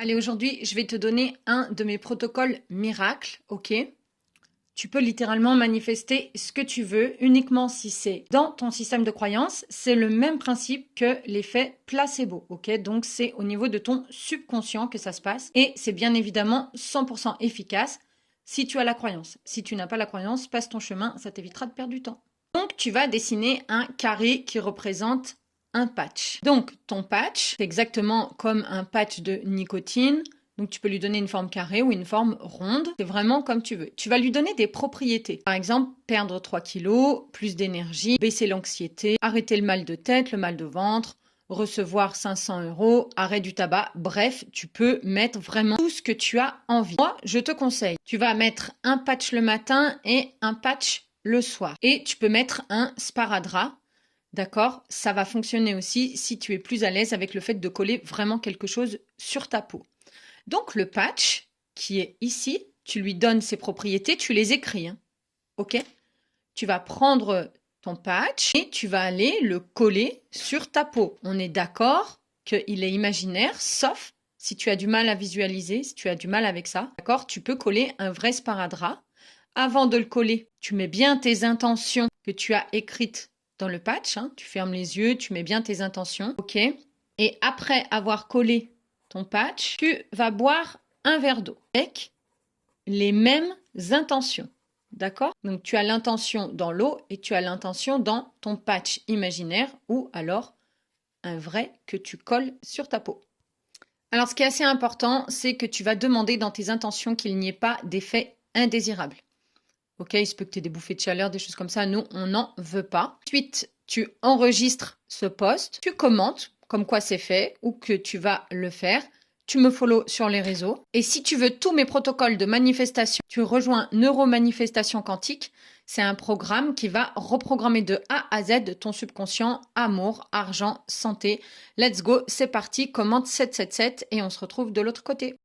Allez, aujourd'hui, je vais te donner un de mes protocoles miracles, ok? Tu peux littéralement manifester ce que tu veux uniquement si c'est dans ton système de croyance. C'est le même principe que l'effet placebo, ok? Donc, c'est au niveau de ton subconscient que ça se passe et c'est bien évidemment 100% efficace si tu as la croyance. Si tu n'as pas la croyance, passe ton chemin, ça t'évitera de perdre du temps. Donc, tu vas dessiner un carré qui représente un patch. Donc, ton patch, c'est exactement comme un patch de nicotine. Donc, tu peux lui donner une forme carrée ou une forme ronde. C'est vraiment comme tu veux. Tu vas lui donner des propriétés. Par exemple, perdre 3 kilos, plus d'énergie, baisser l'anxiété, arrêter le mal de tête, le mal de ventre, recevoir 500 €, arrêt du tabac. Bref, tu peux mettre vraiment tout ce que tu as envie. Moi, je te conseille, tu vas mettre un patch le matin et un patch le soir. Et tu peux mettre un sparadrap. D'accord? Ça va fonctionner aussi si tu es plus à l'aise avec le fait de coller vraiment quelque chose sur ta peau. Donc, le patch qui est ici, tu lui donnes ses propriétés, tu les écris. Hein, ok? Tu vas prendre ton patch et tu vas aller le coller sur ta peau. On est d'accord qu'il est imaginaire, sauf si tu as du mal à visualiser, si tu as du mal avec ça. D'accord? Tu peux coller un vrai sparadrap. Avant de le coller, tu mets bien tes intentions que tu as écrites dans le patch, hein, tu fermes les yeux, tu mets bien tes intentions, ok? Et après avoir collé ton patch, tu vas boire un verre d'eau avec les mêmes intentions, d'accord? Donc tu as l'intention dans l'eau et tu as l'intention dans ton patch imaginaire ou alors un vrai que tu colles sur ta peau. Alors ce qui est assez important, c'est que tu vas demander dans tes intentions qu'il n'y ait pas d'effet indésirable. Ok, il se peut que tu aies des bouffées de chaleur, des choses comme ça. Nous, on n'en veut pas. Ensuite, tu enregistres ce post, tu commentes comme quoi c'est fait ou que tu vas le faire. Tu me follow sur les réseaux. Et si tu veux tous mes protocoles de manifestation, tu rejoins Neuromanifestation Quantique. C'est un programme qui va reprogrammer de A à Z ton subconscient, amour, argent, santé. Let's go, c'est parti, commente 777 et on se retrouve de l'autre côté.